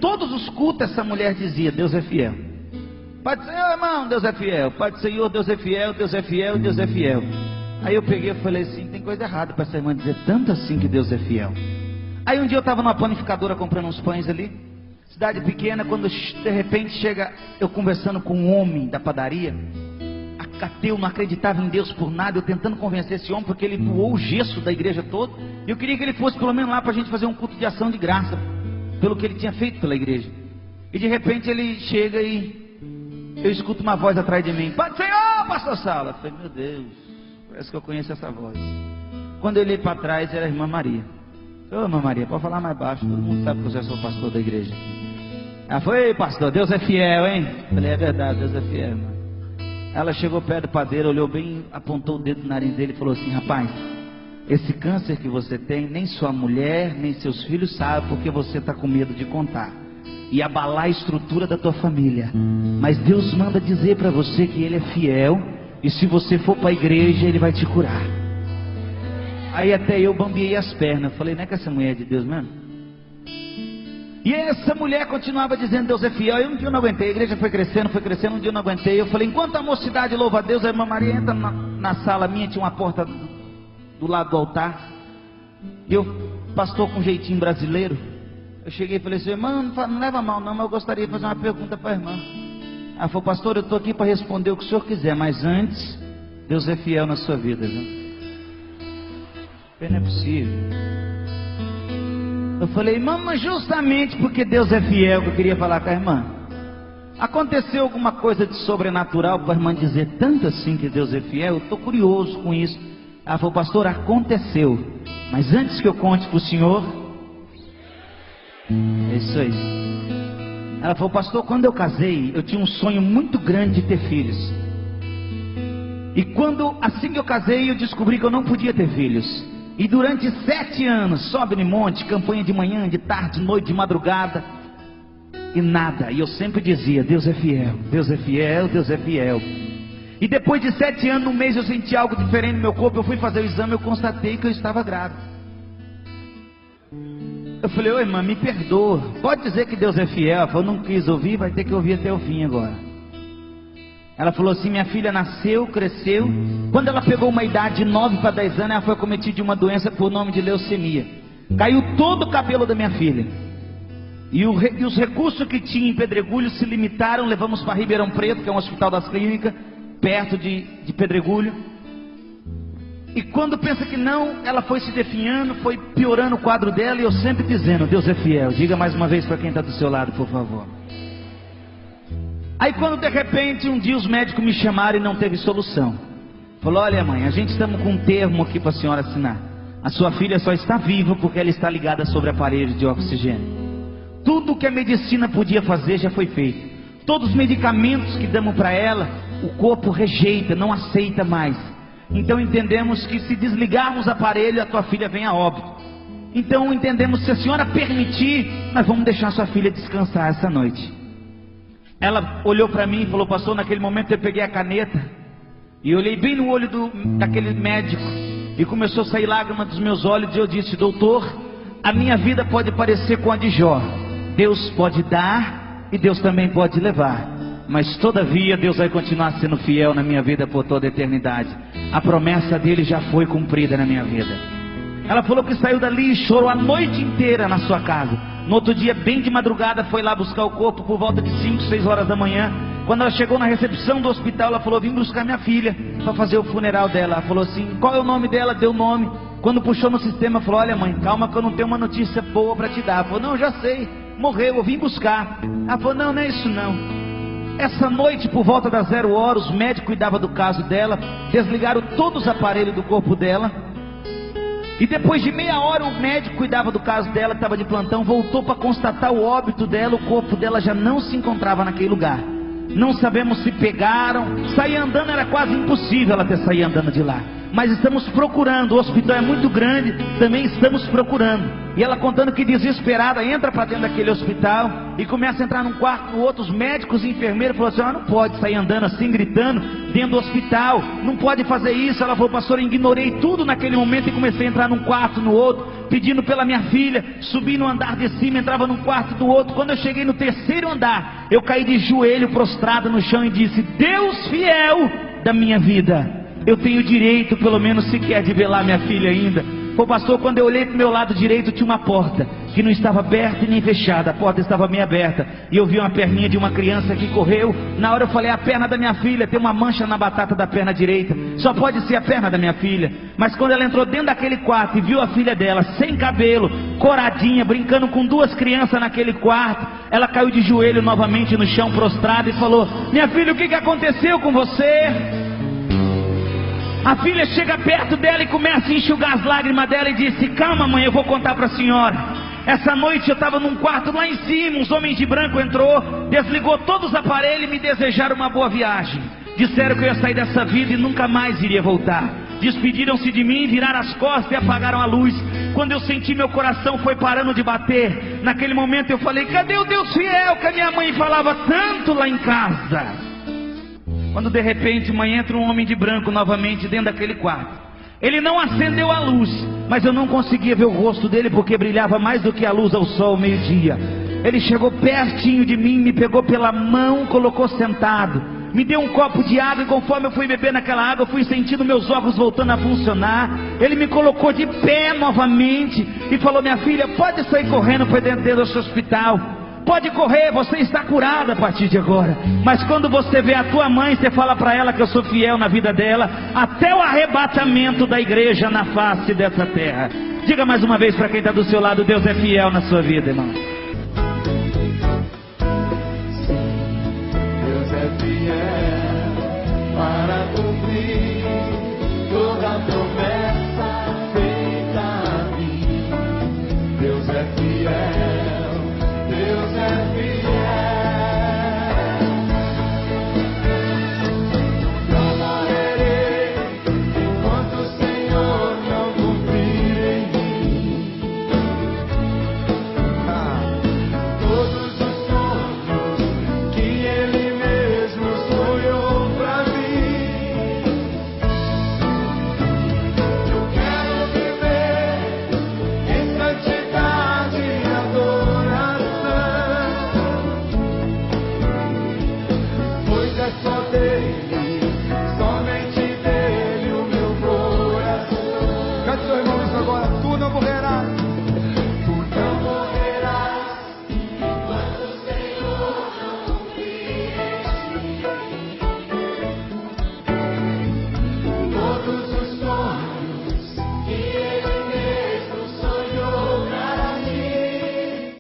todos os cultos essa mulher dizia: Deus é fiel. Pai do Senhor, irmão, Deus é fiel. Pai do Senhor, Deus é fiel, Deus é fiel, Deus é fiel. Aí eu peguei e falei assim: tem coisa errada para essa irmã dizer tanto assim que Deus é fiel. Aí um dia eu estava numa panificadora comprando uns pães ali, cidade pequena, quando de repente chega eu conversando com um homem da padaria, ateu, não acreditava em Deus por nada, eu tentando convencer esse homem, porque ele doou o gesso da igreja toda, e eu queria que ele fosse pelo menos lá para a gente fazer um culto de ação de graça, pelo que ele tinha feito pela igreja. E de repente ele chega e eu escuto uma voz atrás de mim: Pai do Senhor, pastor Sala. Eu falei: meu Deus, parece que eu conheço essa voz. Quando eu olhei para trás, era a irmã Maria. Ô irmã Maria, pode falar mais baixo, todo mundo sabe que eu já sou pastor da igreja. Ela foi: ei pastor, Deus é fiel, hein? Eu falei: é verdade, Deus é fiel, irmã. Ela chegou perto do padeiro, olhou bem, apontou o dedo no nariz dele e falou assim: rapaz, esse câncer que você tem, nem sua mulher, nem seus filhos sabem, porque você está com medo de contar e abalar a estrutura da tua família. Mas Deus manda dizer para você que Ele é fiel, e se você for para a igreja, Ele vai te curar. Aí até eu bambiei as pernas, falei: não é que essa mulher é de Deus mesmo? E essa mulher continuava dizendo: Deus é fiel. E um dia eu não aguentei, a igreja foi crescendo, um dia eu não aguentei. Eu falei: enquanto a mocidade louva a Deus, a irmã Maria entra na sala minha, tinha uma porta do lado do altar. E eu, pastor com jeitinho brasileiro, eu cheguei e falei assim: irmã, não leva mal não, mas eu gostaria de fazer uma pergunta para a irmã. Ela falou: pastor, eu estou aqui para responder o que o senhor quiser, mas antes, Deus é fiel na sua vida, viu? Não é possível. Eu falei: irmã, mas justamente porque Deus é fiel que eu queria falar com a irmã. Aconteceu alguma coisa de sobrenatural para a irmã dizer tanto assim que Deus é fiel? Eu estou curioso com isso. Ela falou: pastor, aconteceu, mas antes que eu conte para o senhor, é isso aí. Ela falou: pastor, quando eu casei, eu tinha um sonho muito grande de ter filhos. E assim que eu casei, eu descobri que eu não podia ter filhos. E durante 7 anos, sobe no monte, campanha de manhã, de tarde, de noite, de madrugada, e nada. E eu sempre dizia: Deus é fiel, Deus é fiel, Deus é fiel. E depois de 7 anos, no mês eu senti algo diferente no meu corpo. Eu fui fazer o exame, eu constatei que eu estava grávida. Eu falei: ô irmã, me perdoa, pode dizer que Deus é fiel? Ela falou: não quis ouvir, vai ter que ouvir até o fim agora. Ela falou assim: minha filha nasceu, cresceu. Quando ela pegou uma idade de 9 para 10 anos, ela foi acometida de uma doença por nome de leucemia. Caiu todo o cabelo da minha filha. E os recursos que tinha em Pedregulho se limitaram. Levamos para Ribeirão Preto, que é um hospital das clínicas, perto de Pedregulho. E quando pensa que não, ela foi se definhando, foi piorando o quadro dela. E eu sempre dizendo: Deus é fiel. Diga mais uma vez para quem está do seu lado, por favor. Aí quando de repente um dia os médicos me chamaram e não teve solução. Falou: olha mãe, a gente estamos com um termo aqui para a senhora assinar. A sua filha só está viva porque ela está ligada sobre aparelhos de oxigênio. Tudo que a medicina podia fazer já foi feito. Todos os medicamentos que damos para ela, o corpo rejeita, não aceita mais. Então entendemos que se desligarmos o aparelho, a tua filha vem a óbito. Então entendemos que se a senhora permitir, nós vamos deixar sua filha descansar essa noite. Ela olhou para mim e falou: pastor, naquele momento eu peguei a caneta e olhei bem no olho daquele médico, e começou a sair lágrimas dos meus olhos. E eu disse: doutor, a minha vida pode parecer com a de Jó. Deus pode dar e Deus também pode levar, mas todavia Deus vai continuar sendo fiel na minha vida por toda a eternidade. A promessa dele já foi cumprida na minha vida. Ela falou que saiu dali e chorou a noite inteira na sua casa. No outro dia, bem de madrugada, foi lá buscar o corpo por volta de 5, 6 horas da manhã. Quando ela chegou na recepção do hospital, ela falou: vim buscar minha filha para fazer o funeral dela. Ela falou assim: qual é o nome dela? Deu o nome. Quando puxou no sistema, falou: olha mãe, calma que eu não tenho uma notícia boa para te dar. Ela falou: não, já sei, morreu, eu vim buscar. Ela falou: não, não é isso não. Essa noite, por volta das 0 horas, os médicos cuidavam do caso dela, desligaram todos os aparelhos do corpo dela. E depois de meia hora, o médico cuidava do caso dela, que estava de plantão, voltou para constatar o óbito dela. O corpo dela já não se encontrava naquele lugar. Não sabemos se pegaram. Sair andando era quase impossível ela ter saído andando de lá. Mas estamos procurando, o hospital é muito grande, também estamos procurando. E ela contando que desesperada, entra para dentro daquele hospital e começa a entrar num quarto, no outro, os médicos e enfermeiros falaram assim: não pode sair andando assim, gritando, dentro do hospital, não pode fazer isso. Ela falou: pastor, eu ignorei tudo naquele momento e comecei a entrar num quarto, no outro. pedindo pela minha filha, subi no andar de cima, entrava num quarto do outro. Quando eu cheguei no terceiro andar, eu caí de joelho prostrado no chão e disse: Deus fiel da minha vida, eu tenho direito pelo menos sequer de velar minha filha ainda. Pô, pastor, quando eu olhei para o meu lado direito tinha uma porta que não estava aberta e nem fechada, a porta estava meio aberta, e eu vi uma perninha de uma criança que correu. Na hora eu falei: a perna da minha filha, tem uma mancha na batata da perna direita, só pode ser a perna da minha filha. Mas quando ela entrou dentro daquele quarto e viu a filha dela sem cabelo, coradinha, brincando com duas crianças naquele quarto, ela caiu de joelho novamente no chão prostrada e falou: minha filha, o que aconteceu com você? A filha chega perto dela e começa a enxugar as lágrimas dela e disse: calma, mãe, eu vou contar para a senhora. Essa noite eu estava num quarto lá em cima, uns homens de branco entrou, desligou todos os aparelhos e me desejaram uma boa viagem. Disseram que eu ia sair dessa vida e nunca mais iria voltar. Despediram-se de mim, viraram as costas e apagaram a luz. Quando eu senti, meu coração foi parando de bater. Naquele momento eu falei: cadê o Deus fiel que a minha mãe falava tanto lá em casa? Quando de repente, mãe, entra um homem de branco novamente dentro daquele quarto. Ele não acendeu a luz, mas eu não conseguia ver o rosto dele porque brilhava mais do que a luz ao sol ao meio-dia. Ele chegou pertinho de mim, me pegou pela mão, colocou sentado, me deu um copo de água, e conforme eu fui beber naquela água, eu fui sentindo meus órgãos voltando a funcionar. Ele me colocou de pé novamente e falou: minha filha, pode sair correndo para dentro desse hospital. Pode correr, você está curada a partir de agora. Mas quando você vê a tua mãe, você fala para ela que eu sou fiel na vida dela, até o arrebatamento da igreja na face dessa terra. Diga mais uma vez para quem está do seu lado: Deus é fiel na sua vida, irmão.